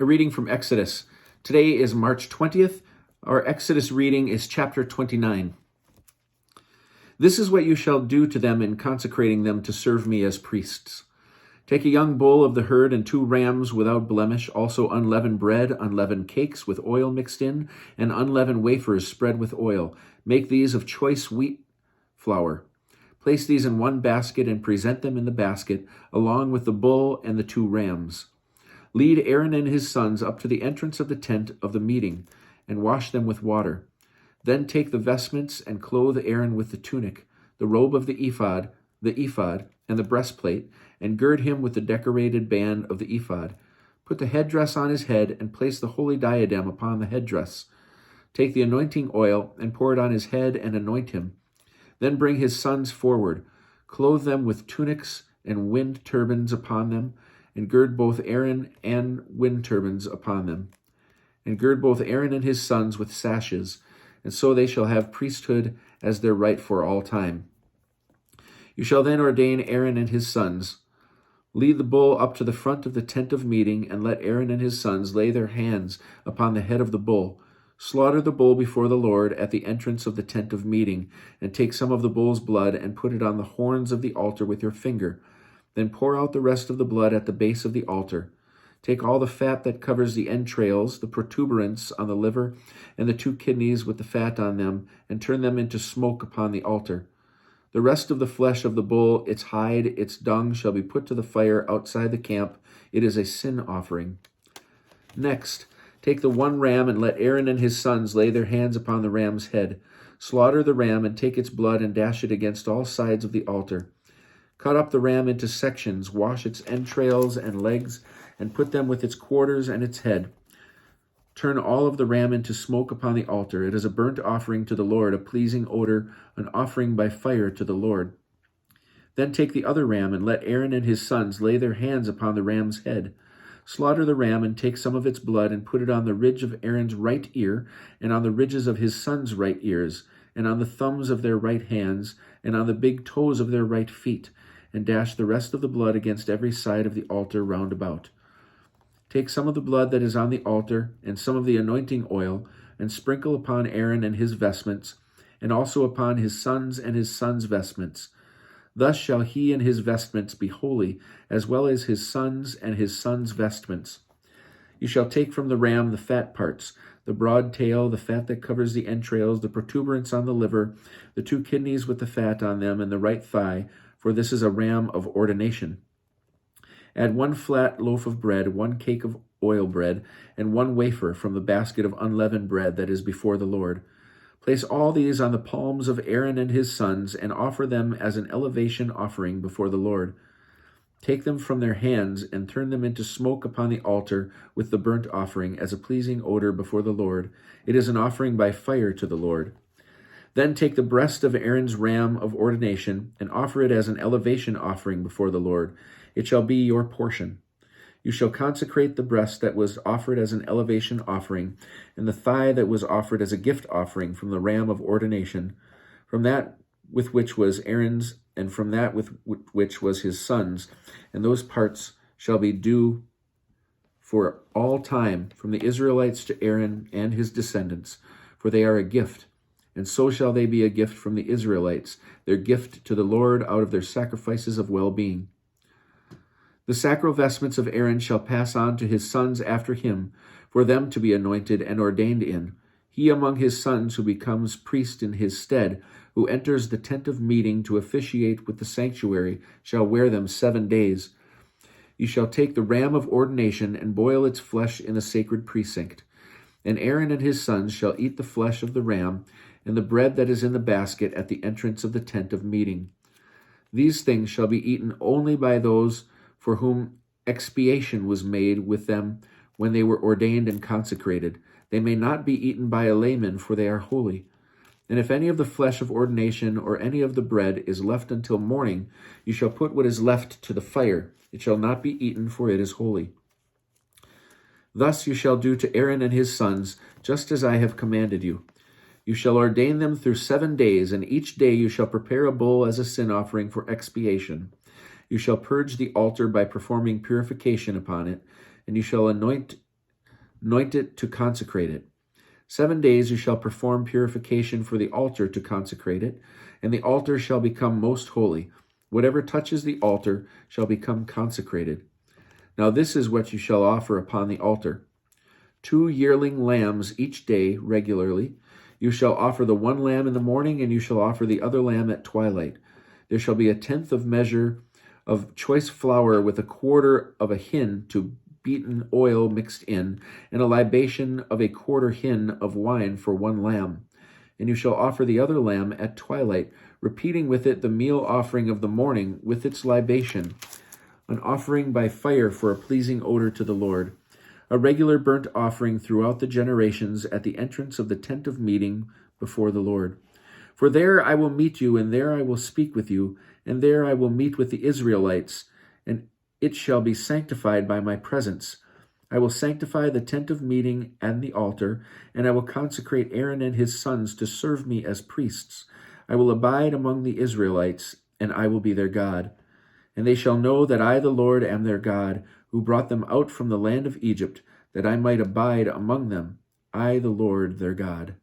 A reading from Exodus. Today is March 20th. Our Exodus reading is chapter 29. This is what you shall do to them in consecrating them to serve me as priests. Take a young bull of the herd and 2 rams without blemish, also unleavened bread, unleavened cakes with oil mixed in, and unleavened wafers spread with oil. Make these of choice wheat flour. Place these in one basket and present them in the basket, along with the bull and the 2 rams. Lead Aaron and his sons up to the entrance of the tent of the meeting, and wash them with water. Then take the vestments and clothe Aaron with the tunic, the robe of the ephod, and the breastplate, and gird him with the decorated band of the ephod. Put the headdress on his head, and place the holy diadem upon the headdress. Take the anointing oil, and pour it on his head, and anoint him. Then bring his sons forward. Clothe them with tunics and wind turbans upon them, and gird both Aaron and wind turbans upon them. And gird both Aaron and his sons with sashes, and so they shall have priesthood as their right for all time. You shall then ordain Aaron and his sons. Lead the bull up to the front of the tent of meeting, and let Aaron and his sons lay their hands upon the head of the bull. Slaughter the bull before the Lord at the entrance of the tent of meeting, and take some of the bull's blood and put it on the horns of the altar with your finger. Then pour out the rest of the blood at the base of the altar. Take all the fat that covers the entrails, the protuberance on the liver, and the 2 kidneys with the fat on them, and turn them into smoke upon the altar. The rest of the flesh of the bull, its hide, its dung, shall be put to the fire outside the camp. It is a sin offering. Next, take the 1 ram, and let Aaron and his sons lay their hands upon the ram's head. Slaughter the ram, and take its blood and dash it against all sides of the altar. Cut up the ram into sections, wash its entrails and legs, and put them with its quarters and its head. Turn all of the ram into smoke upon the altar. It is a burnt offering to the Lord, a pleasing odor, an offering by fire to the Lord. Then take the other ram, and let Aaron and his sons lay their hands upon the ram's head. Slaughter the ram, and take some of its blood, and put it on the ridge of Aaron's right ear, and on the ridges of his sons' right ears, and on the thumbs of their right hands, and on the big toes of their right feet, and dash the rest of the blood against every side of the altar round about. Take some of the blood that is on the altar, and some of the anointing oil, and sprinkle upon Aaron and his vestments, and also upon his sons and his sons' vestments. Thus shall he and his vestments be holy, as well as his sons and his sons' vestments. You shall take from the ram the fat parts, the broad tail, the fat that covers the entrails, the protuberance on the liver, the 2 kidneys with the fat on them, and the right thigh, for this is a ram of ordination. Add 1 flat loaf of bread, 1 cake of oil bread, and 1 wafer from the basket of unleavened bread that is before the Lord. Place all these on the palms of Aaron and his sons, and offer them as an elevation offering before the Lord. Take them from their hands, and turn them into smoke upon the altar with the burnt offering as a pleasing odor before the Lord. It is an offering by fire to the Lord. Then take the breast of Aaron's ram of ordination, and offer it as an elevation offering before the Lord. It shall be your portion. You shall consecrate the breast that was offered as an elevation offering, and the thigh that was offered as a gift offering from the ram of ordination, from that with which was Aaron's, and from that with which was his son's, and those parts shall be due for all time from the Israelites to Aaron and his descendants, for they are a gift. And so shall they be a gift from the Israelites, their gift to the Lord out of their sacrifices of well-being. The sacral vestments of Aaron shall pass on to his sons after him, for them to be anointed and ordained in. He among his sons who becomes priest in his stead, who enters the tent of meeting to officiate with the sanctuary, shall wear them 7 days. You shall take the ram of ordination and boil its flesh in the sacred precinct. And Aaron and his sons shall eat the flesh of the ram, and the bread that is in the basket at the entrance of the tent of meeting. These things shall be eaten only by those for whom expiation was made with them when they were ordained and consecrated. They may not be eaten by a layman, for they are holy. And if any of the flesh of ordination or any of the bread is left until morning, you shall put what is left to the fire. It shall not be eaten, for it is holy. Thus you shall do to Aaron and his sons, just as I have commanded you. You shall ordain them through 7 days, and each day you shall prepare a bull as a sin offering for expiation. You shall purge the altar by performing purification upon it, and you shall anoint anoint it to consecrate it. 7 days you shall perform purification for the altar to consecrate it, and the altar shall become most holy. Whatever touches the altar shall become consecrated. Now this is what you shall offer upon the altar: 2 yearling lambs each day regularly. You shall offer the one lamb in the morning, and you shall offer the other lamb at twilight. There shall be a tenth of measure of choice flour with 1/4 of a hin to beaten oil mixed in, and a libation of 1/4 hin of wine for one lamb. And you shall offer the other lamb at twilight, repeating with it the meal offering of the morning with its libation, an offering by fire for a pleasing odor to the Lord, a regular burnt offering throughout the generations at the entrance of the tent of meeting before the Lord. For there I will meet you, and there I will speak with you, and there I will meet with the Israelites, and it shall be sanctified by my presence. I will sanctify the tent of meeting and the altar, and I will consecrate Aaron and his sons to serve me as priests. I will abide among the Israelites, and I will be their God. And they shall know that I, the Lord, am their God, who brought them out from the land of Egypt, that I might abide among them, I, the Lord, their God.